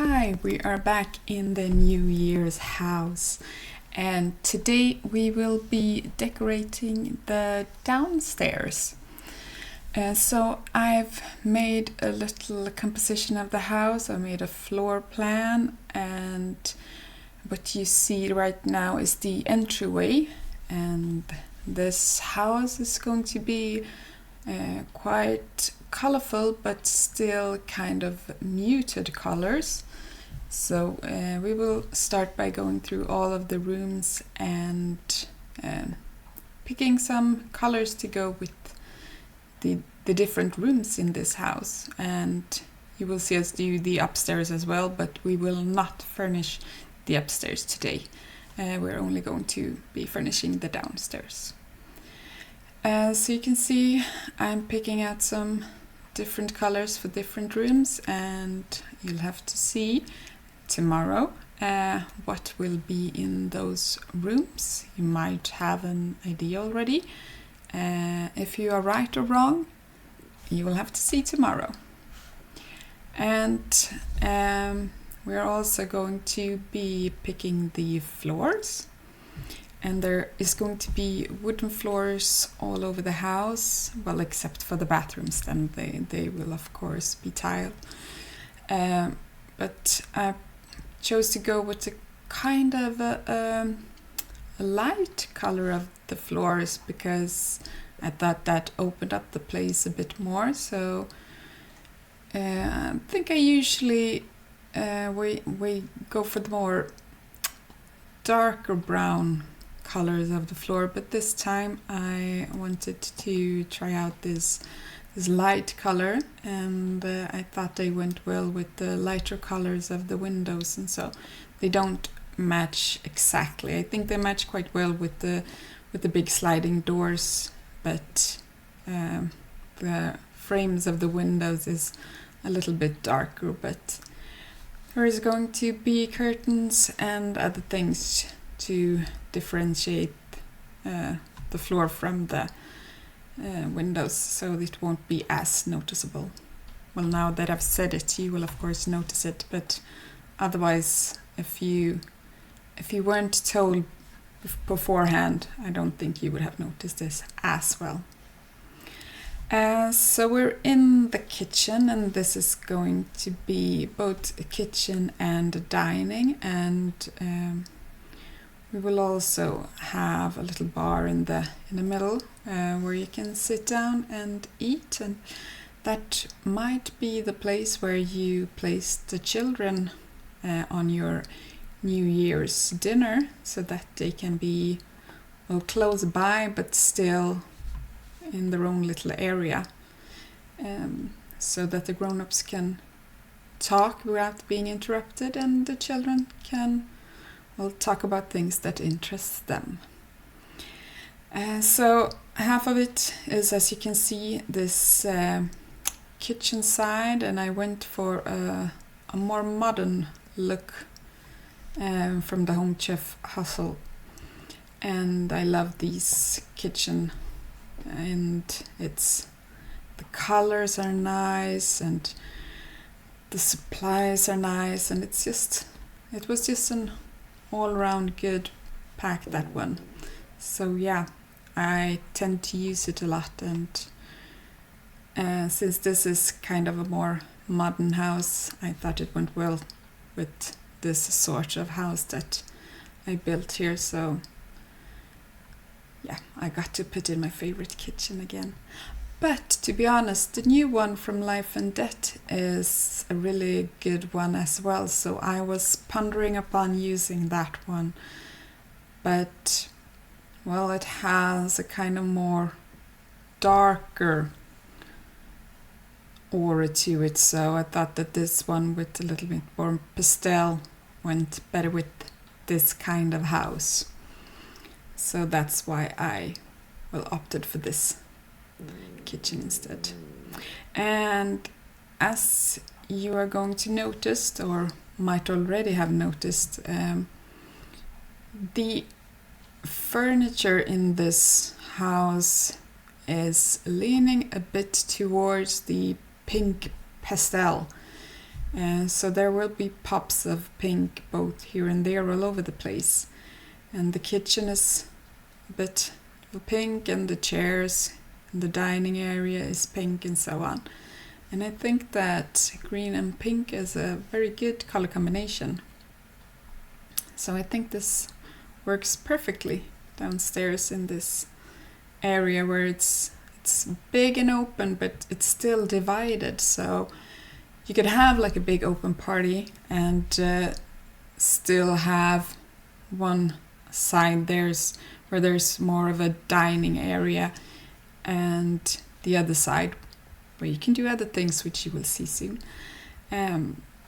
Hi, we are back in the New Year's house, and today we will be decorating the downstairs. So I've made a little composition of the house. I made a floor plan, and what you see right now is the entryway, and this house is going to be quite colorful but still kind of muted colors. So we will start by going through all of the rooms and picking some colors to go with the different rooms in this house. And you will see us do the upstairs as well, but we will not furnish the upstairs today. We're only going to be furnishing the downstairs. So you can see I'm picking out some different colors for different rooms, and you'll have to see tomorrow what will be in those rooms. You might have an idea already. If you are right or wrong, you will have to see tomorrow. And we're also going to be picking the floors. And there is going to be wooden floors all over the house, well, except for the bathrooms, then they will of course be tiled. But I chose to go with a kind of a light color of the floors because I thought that opened up the place a bit more. So I think I usually we go for the more darker brown colors of the floor, but this time I wanted to try out this light color, and I thought they went well with the lighter colors of the windows, and so they don't match exactly. I think they match quite well with the big sliding doors, but the frames of the windows is a little bit darker. But there is going to be curtains and other things to differentiate the floor from the windows, so it won't be as noticeable. Well, now that I've said it, you will of course notice it, but otherwise, if you weren't told beforehand, I don't think you would have noticed this as well. So we're in the kitchen, and this is going to be both a kitchen and a dining, and we will also have a little bar in the middle where you can sit down and eat, and that might be the place where you place the children on your New Year's dinner, so that they can be close by but still in their own little area, so that the grown-ups can talk without being interrupted, and the children can talk about things that interest them. So half of it is, as you can see, this kitchen side, and I went for a more modern look from the Home Chef Hustle. And I love these kitchen, and the colors are nice and the supplies are nice, and it was just an all-round good pack, that one. So yeah, I tend to use it a lot, and since this is kind of a more modern house, I thought it went well with this sort of house that I built here. So yeah, I got to put in my favorite kitchen again. But to be honest, the new one from Life and Death is a really good one as well. So I was pondering upon using that one. But, well, it has a kind of more darker aura to it. So I thought that this one with a little bit more pastel went better with this kind of house. So that's why I opted for this kitchen instead. And as you are going to notice, or might already have noticed, the furniture in this house is leaning a bit towards the pink pastel, And so there will be pops of pink both here and there all over the place. And the kitchen is a bit pink, and the chairs and the dining area is pink, and so on. And I think that green and pink is a very good color combination. So I think this works perfectly downstairs in this area where it's big and open, but it's still divided. So you could have like a big open party and still have one side where there's more of a dining area, and the other side where you can do other things, which you will see soon.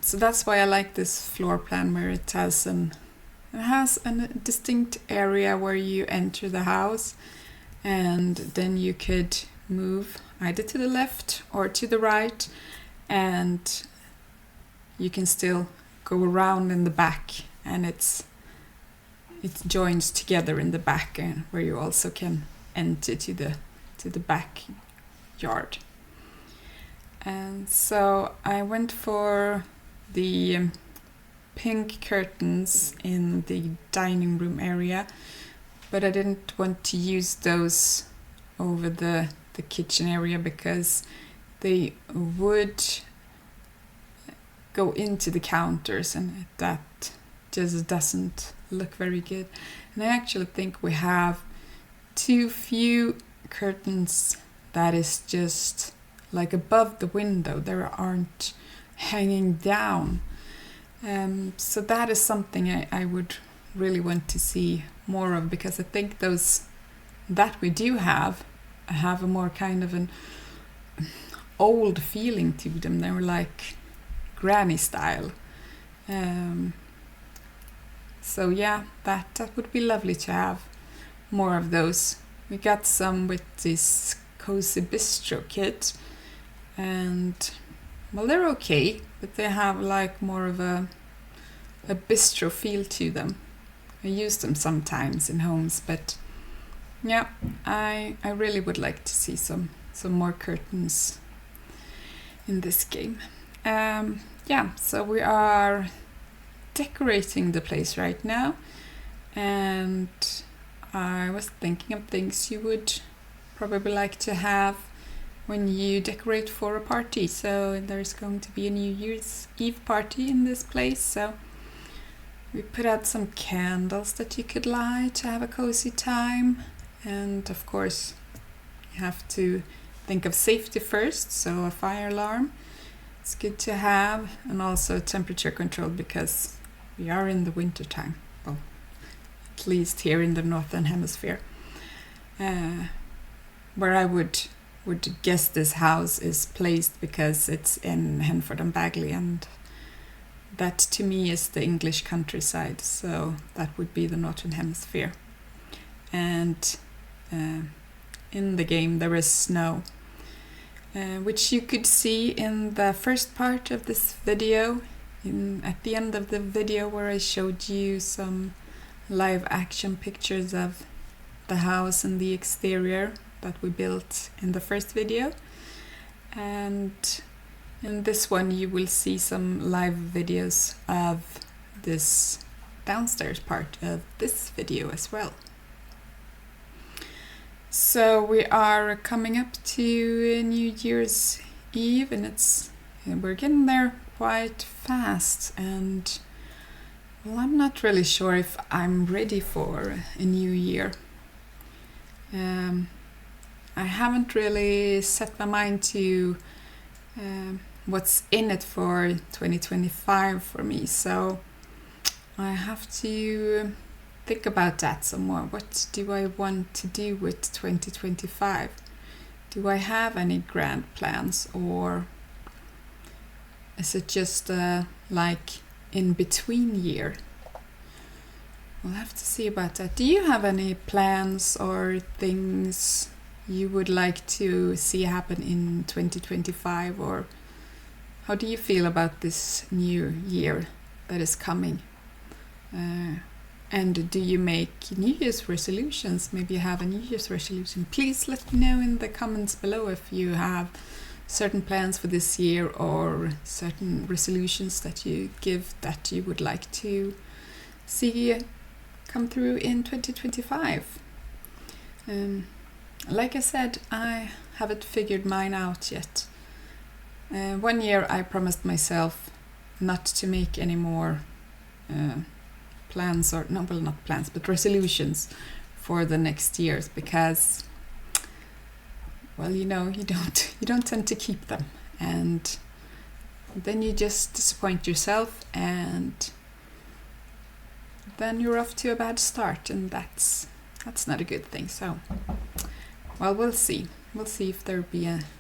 So that's why I like this floor plan, where it has a distinct area where you enter the house, and then you could move either to the left or to the right, and you can still go around in the back, and it joins together in the back, and where you also can enter to the back yard. And so I went for the pink curtains in the dining room area, but I didn't want to use those over the kitchen area because they would go into the counters, and that just doesn't look very good. And I actually think we have too few curtains that is just like above the window. There aren't hanging down. So that is something I would really want to see more of, because I think those that we do have a more kind of an old feeling to them. They were like granny style. So yeah, that would be lovely to have more of those. We got some with this Cozy Bistro kit, and well, they're okay, but they have like more of a bistro feel to them. I use them sometimes in homes, but yeah, I really would like to see some more curtains in this game. Yeah, so we are decorating the place right now, and I was thinking of things you would probably like to have when you decorate for a party. So there's going to be a New Year's Eve party in this place, so we put out some candles that you could light to have a cozy time. And of course you have to think of safety first, so a fire alarm, it's good to have, and also temperature control, because we are in the winter time, well, at least here in the northern hemisphere, where I would guess this house is placed, because it's in Henford and Bagley, and that to me is the English countryside, so that would be the northern hemisphere. And in the game there is snow, which you could see in the first part of this video, at the end of the video where I showed you some live action pictures of the house and the exterior that we built in the first video. And in this one you will see some live videos of this downstairs part of this video as well. So we are coming up to New Year's Eve, and we're getting there quite fast, and well, I'm not really sure if I'm ready for a new year. I haven't really set my mind to what's in it for 2025 for me, so I have to think about that some more. What do I want to do with 2025? Do I have any grand plans, or is it just like in between year? We'll have to see about that. Do you have any plans or things you would like to see happen in 2025, or how do you feel about this new year that is coming? And do you make New Year's resolutions? Maybe you have a New Year's resolution. Please let me know in the comments below if you have certain plans for this year or certain resolutions that you give that you would like to see come through in 2025. Like I said, I haven't figured mine out yet. 1 year I promised myself not to make any more plans, or no, well, not plans, but resolutions for the next years, because, well, you don't tend to keep them, and then you just disappoint yourself, and then you're off to a bad start, and that's not a good thing. So, well, we'll see. We'll see if there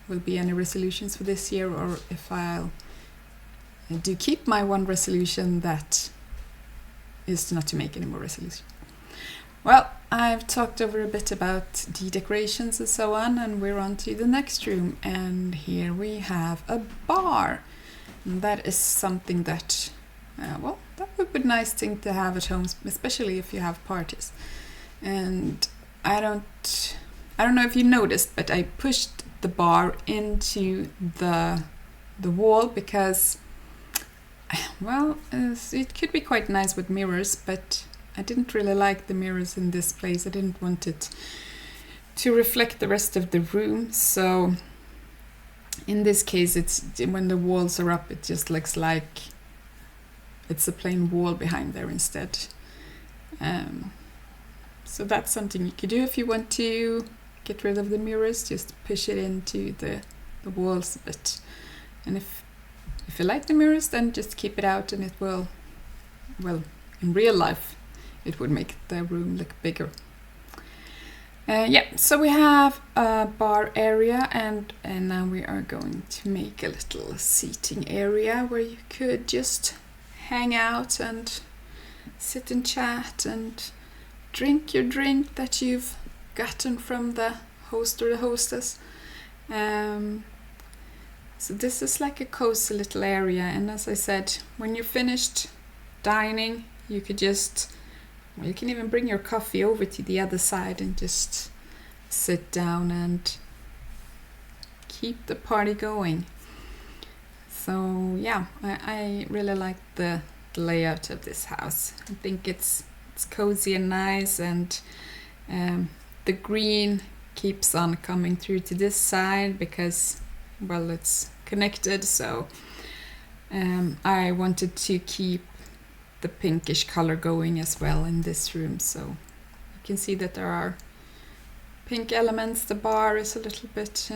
will be any resolutions for this year, or if I'll do keep my one resolution that is not to make any more resolutions. Well, I've talked over a bit about the decorations and so on, and we're on to the next room, and here we have a bar. And that is something that, well, that would be a nice thing to have at home, especially if you have parties. And I don't know if you noticed, but I pushed the bar into the wall because, well, it could be quite nice with mirrors, but I didn't really like the mirrors in this place. I didn't want it to reflect the rest of the room. So in this case, it's when the walls are up, it just looks like it's a plain wall behind there instead. So that's something you could do if you want to get rid of the mirrors. Just push it into the walls a bit. And if you like the mirrors, then just keep it out, and it will, well, in real life, it would make the room look bigger. Yeah, so we have a bar area, and now we are going to make a little seating area where you could just hang out and sit and chat and drink your drink that you've gotten from the host or the hostess. So this is like a cozy little area, and as I said, when you're finished dining, you could just, well, you can even bring your coffee over to the other side and just sit down and keep the party going. So yeah, I really like the layout of this house. I think it's cozy and nice, and the green keeps on coming through to this side because, well, it's connected. So I wanted to keep the pinkish color going as well in this room. So you can see that there are pink elements. The bar is a little bit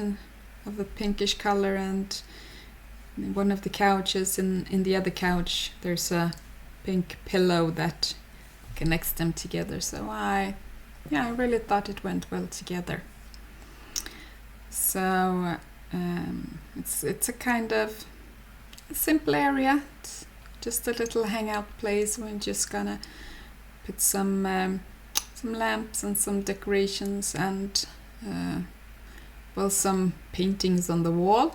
of a pinkish color, and one of the couches, in the other couch, there's a pink pillow that connects them together. So I really thought it went well together. So it's a kind of simple area. It's just a little hangout place. We're just gonna put some lamps and some decorations and well, some paintings on the wall.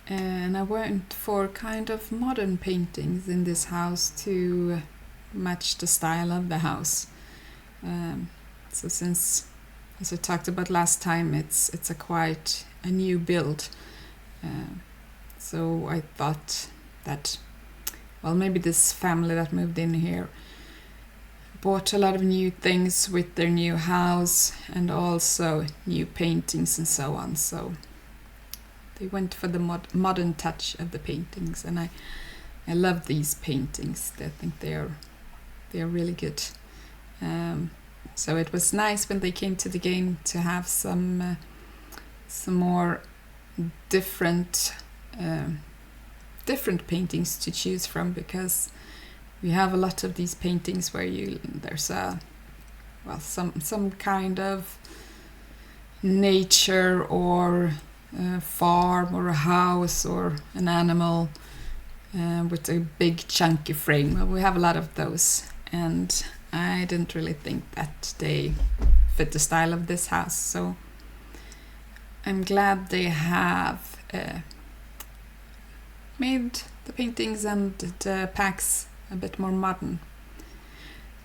And I went for kind of modern paintings in this house to match the style of the house. So since, as I talked about last time, it's a quite a new build. So I thought that, well, maybe this family that moved in here bought a lot of new things with their new house, and also new paintings and so on. So they went for the modern touch of the paintings, and I love these paintings. I think they are really good. So it was nice when they came to the game to have some more different paintings to choose from, because we have a lot of these paintings where there's some kind of nature or a farm or a house or an animal with a big chunky frame. Well, we have a lot of those, and I didn't really think that they fit the style of this house. So I'm glad they have made the paintings and the packs a bit more modern.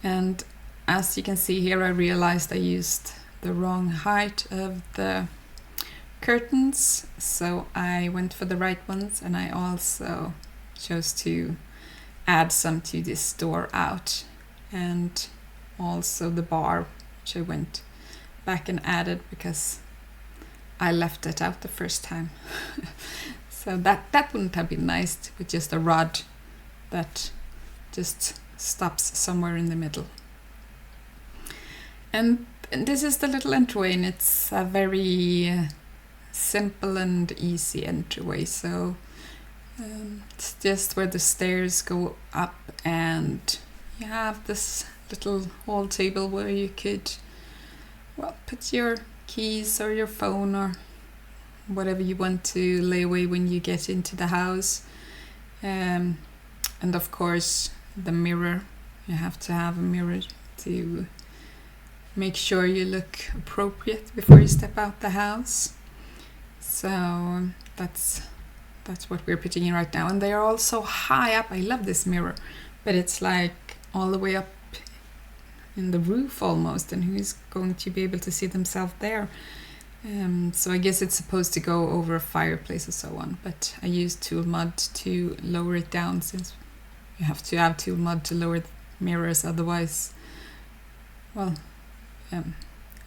And as you can see here, I realized I used the wrong height of the curtains, so I went for the right ones, and I also chose to add some to this door out, and also the bar, which I went back and added because I left it out the first time. So that wouldn't have been nice with just a rod that just stops somewhere in the middle. And this is the little entryway, and it's a very simple and easy entryway. So it's just where the stairs go up, and you have this little hall table where you could, well, put your keys or your phone or whatever you want to lay away when you get into the house. And of course the mirror. You have to have a mirror to make sure you look appropriate before you step out the house. So that's what we're putting in right now. And they are all so high up. I love this mirror, but it's like all the way up in the roof almost, and who's going to be able to see themselves there? So I guess it's supposed to go over a fireplace or so on, but I used tool mud to lower it down, since you have to have tool mud to lower the mirrors, otherwise, well,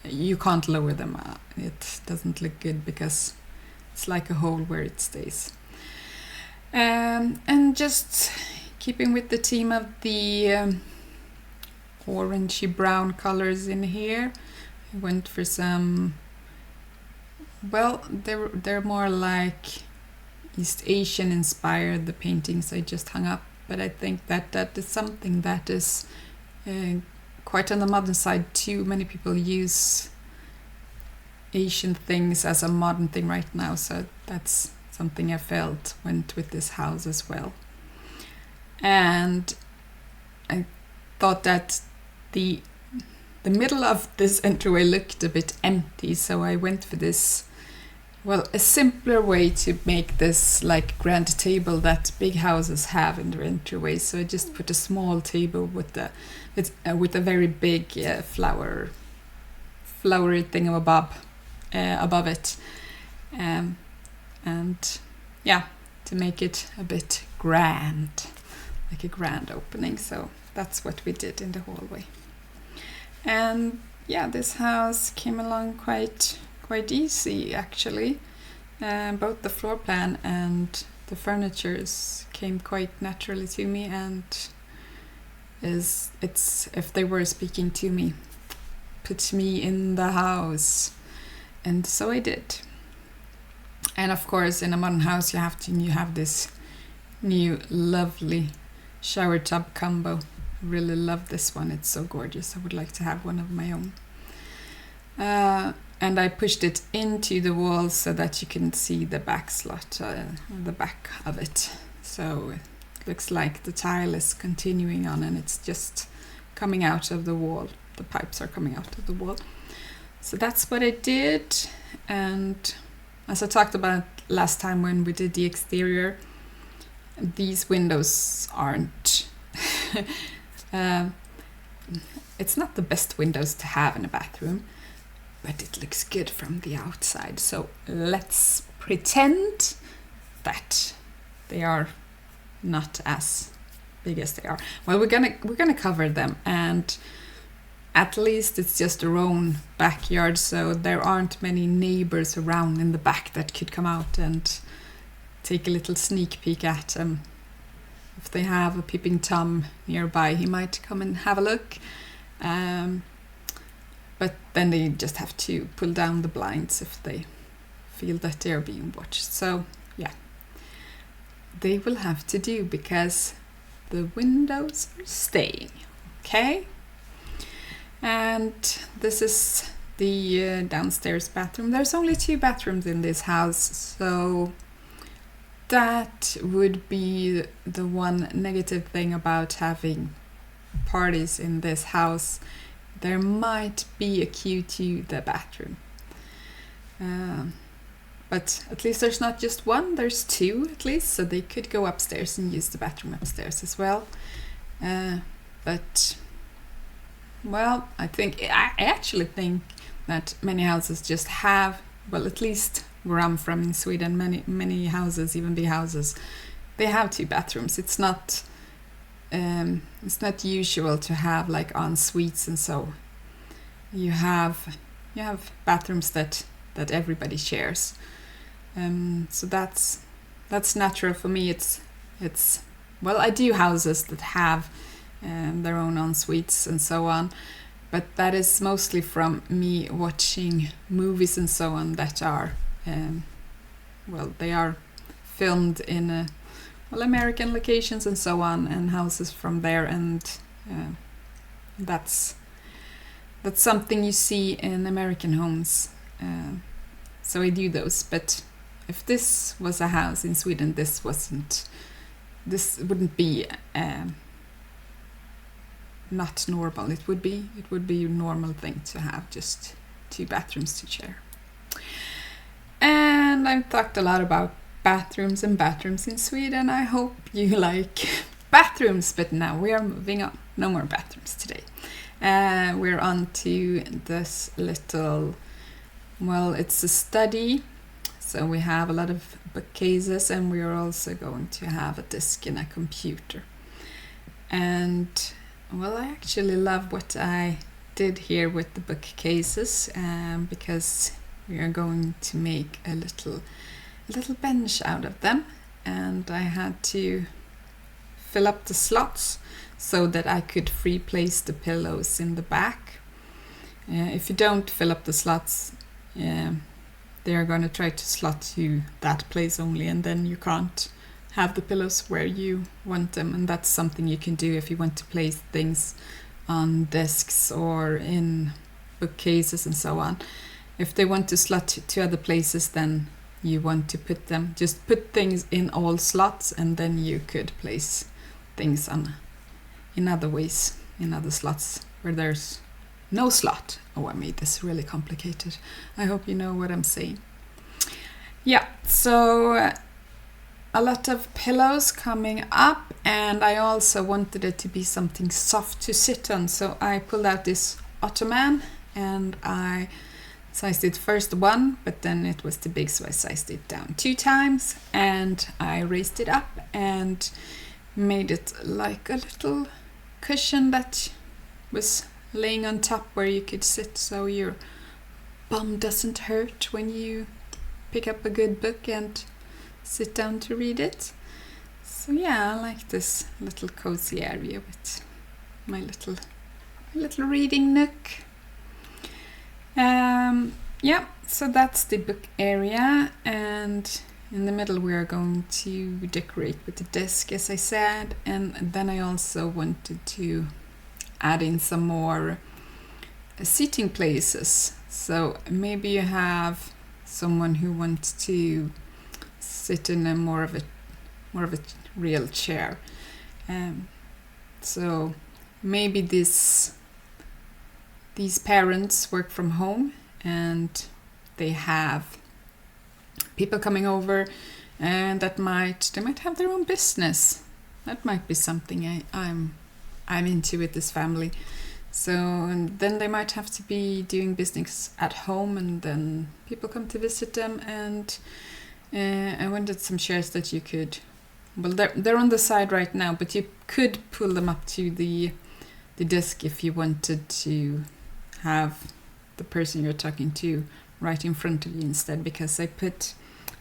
you can't lower them. It doesn't look good because it's like a hole where it stays. And just keeping with the theme of the orangey brown colors in here, I went for some, well, they're more like East Asian inspired, the paintings I just hung up, but I think that is something that is quite on the modern side too. Many people use Asian things as a modern thing right now, so that's something I felt went with this house as well. And I thought that the middle of this entryway looked a bit empty, so I went for this, well, a simpler way to make this like grand table that big houses have in their entryway. So I just put a small table with a very big flowery thingamabob above it, and yeah, to make it a bit grand, like a grand opening. So that's what we did in the hallway. And yeah, this house came along quite easy actually. Both the floor plan and the furnitures came quite naturally to me, and it's if they were speaking to me, put me in the house, and so I did. And of course, in a modern house, you have this new lovely shower tub combo. I really love this one. It's so gorgeous. I would like to have one of my own. And I pushed it into the wall so that you can see the back slot, the back of it. So it looks like the tile is continuing on, and it's just coming out of the wall. The pipes are coming out of the wall. So that's what I did. And as I talked about last time when we did the exterior, these windows aren't it's not the best windows to have in a bathroom, but it looks good from the outside. So let's pretend that they are not as big as they are. Well, we're gonna cover them, and at least it's just our own backyard, so there aren't many neighbors around in the back that could come out and take a little sneak peek at them. If they have a peeping Tom nearby, he might come and have a look. But then they just have to pull down the blinds if they feel that they're being watched. So yeah, they will have to do, because the windows are staying. Okay? And this is the downstairs bathroom. There's only 2 bathrooms in this house, so that would be the one negative thing about having parties in this house. There might be a queue to the bathroom. But at least there's not just one, there's 2 at least, so they could go upstairs and use the bathroom upstairs as well. But, well, I actually think that many houses just have, well, at least where I'm from in Sweden, many houses, even big houses, they have 2 bathrooms. It's not usual to have like en suites, and so you have bathrooms that everybody shares. So that's natural for me. It's well, I do houses that have their own en suites and so on, but that is mostly from me watching movies and so on that are they are filmed in American locations and so on, and houses from there, and that's something you see in American homes. So I do those, but if this was a house in Sweden, this wouldn't be not normal. It would be a normal thing to have just 2 bathrooms to share. And I've talked a lot about bathrooms in Sweden. I hope you like bathrooms, but now we are moving on. No more bathrooms today. We're on to this little, it's a study. So we have a lot of bookcases, and we are also going to have a desk and a computer. And I actually love what I did here with the bookcases, because we are going to make a little bench out of them, and I had to fill up the slots so that I could free place the pillows in the back. If you don't fill up the slots, they are going to try to slot you that place only, and then you can't have the pillows where you want them. And that's something you can do if you want to place things on desks or in bookcases and so on. If they want to slot to other places, then you want to just put things in all slots, and then you could place things in other ways, in other slots where there's no slot. I made this really complicated. I hope you know what I'm saying. Yeah, so a lot of pillows coming up, and I also wanted it to be something soft to sit on. So I pulled out this ottoman, and I sized it first 1, but then it was too big, so I sized it down 2 times, and I raised it up and made it like a little cushion that was laying on top where you could sit, so your bum doesn't hurt when you pick up a good book and sit down to read it. So yeah, I like this little cozy area with my little reading nook. So that's the book area, and in the middle we are going to decorate with the desk, as I said, and then I also wanted to add in some more seating places. So maybe you have someone who wants to sit in a more of a real chair, so maybe these parents work from home and they have people coming over, and they might have their own business. That might be something I'm into with this family. So, and then they might have to be doing business at home, and then people come to visit them. And I wanted some chairs that you could, they're on the side right now, but you could pull them up to the desk if you wanted to have the person you're talking to right in front of you instead, because I put,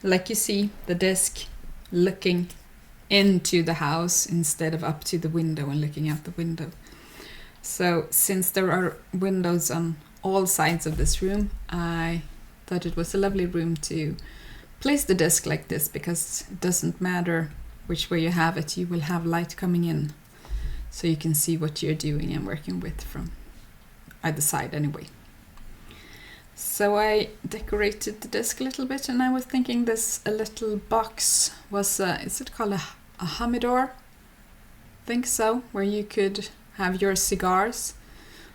like you see, the desk looking into the house instead of up to the window and looking out the window. So since there are windows on all sides of this room, I thought it was a lovely room to place the desk like this, because it doesn't matter which way you have it, you will have light coming in, so you can see what you're doing and working with from either side anyway. So I decorated the desk a little bit, and I was thinking this a little box was, is it called a humidor? I think so, where you could have your cigars.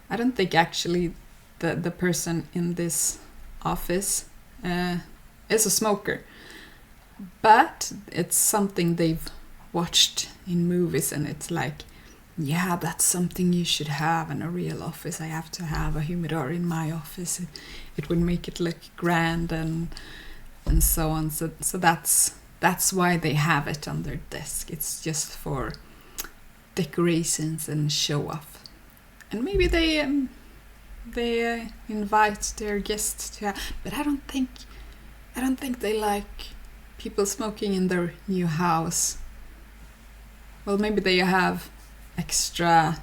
I don't think actually the person in this office is a smoker, but it's something they've watched in movies, and it's like, yeah, that's something you should have in a real office. I have to have a humidor in my office. It would make it look grand, and and so on. So that's why they have it on their desk. It's just for decorations and show off. And maybe they invite their guests to but I don't think they like people smoking in their new house. Well, maybe they have extra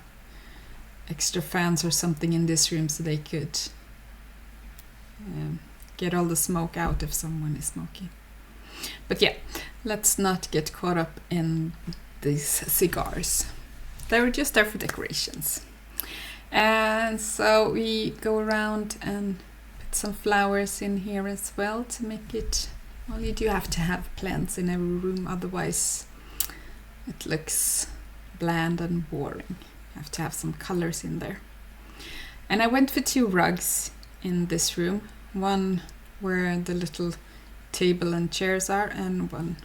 fans or something in this room so they could get all the smoke out if someone is smoking. But yeah, let's not get caught up in these cigars. They were just there for decorations. And so we go around and put some flowers in here as well to make it, well, you do have to have plants in every room, otherwise it looks bland and boring. You have to have some colors in there. And I went for 2 rugs in this room, one where the little table and chairs are, and one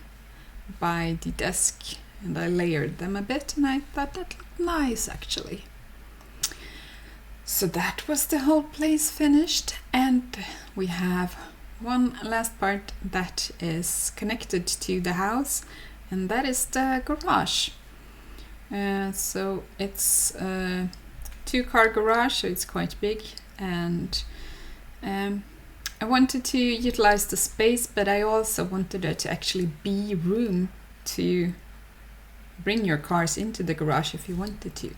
by the desk, and I layered them a bit, and I thought that looked nice actually. So that was the whole place finished, and we have one last part that is connected to the house, and that is the garage. So it's a 2-car garage, so it's quite big, and I wanted to utilize the space, but I also wanted there to actually be room to bring your cars into the garage if you wanted to.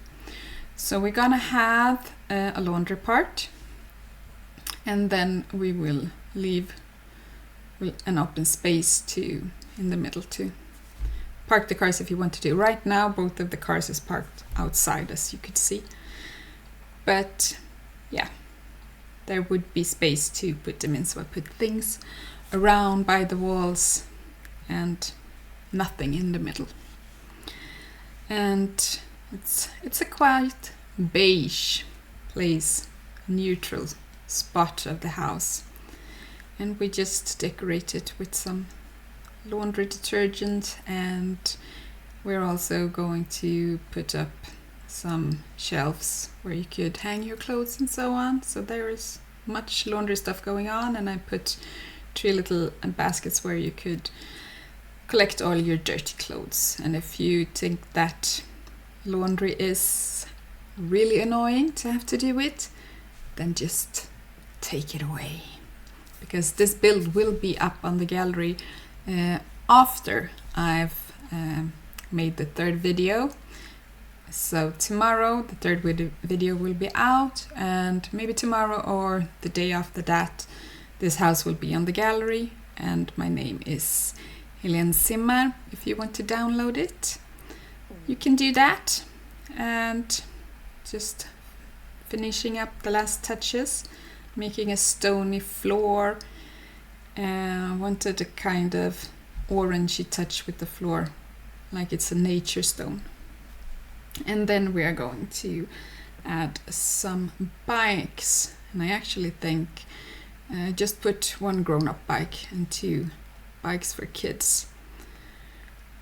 So we're gonna have a laundry part, and then we will leave an open space in the middle to park the cars if you want to do. Right now both of the cars is parked outside, as you could see, but yeah, there would be space to put them in, so I put things around by the walls and nothing in the middle. And it's a quite beige place, neutral spot of the house, and we just decorate it with some laundry detergent, and we're also going to put up some shelves where you could hang your clothes and so on. So there is much laundry stuff going on, and I put 3 little baskets where you could collect all your dirty clothes. And if you think that laundry is really annoying to have to do it, then just take it away, because this build will be up on the gallery after I've made the 3rd video. So tomorrow the 3rd video will be out, and maybe tomorrow or the day after that this house will be on the gallery, and my name is HelenSimmar. If you want to download it, you can do that. And just finishing up the last touches, making a stony floor. Wanted a kind of orangey touch with the floor, like it's a nature stone. And then we are going to add some bikes, and I actually think just put 1 grown-up bike and 2 bikes for kids.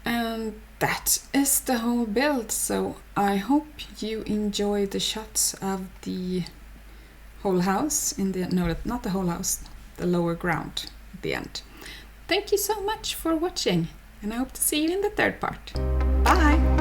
And that is the whole build. So I hope you enjoy the shots of the whole house not the whole house, the lower ground at the end. Thank you so much for watching, and I hope to see you in the 3rd part. Bye!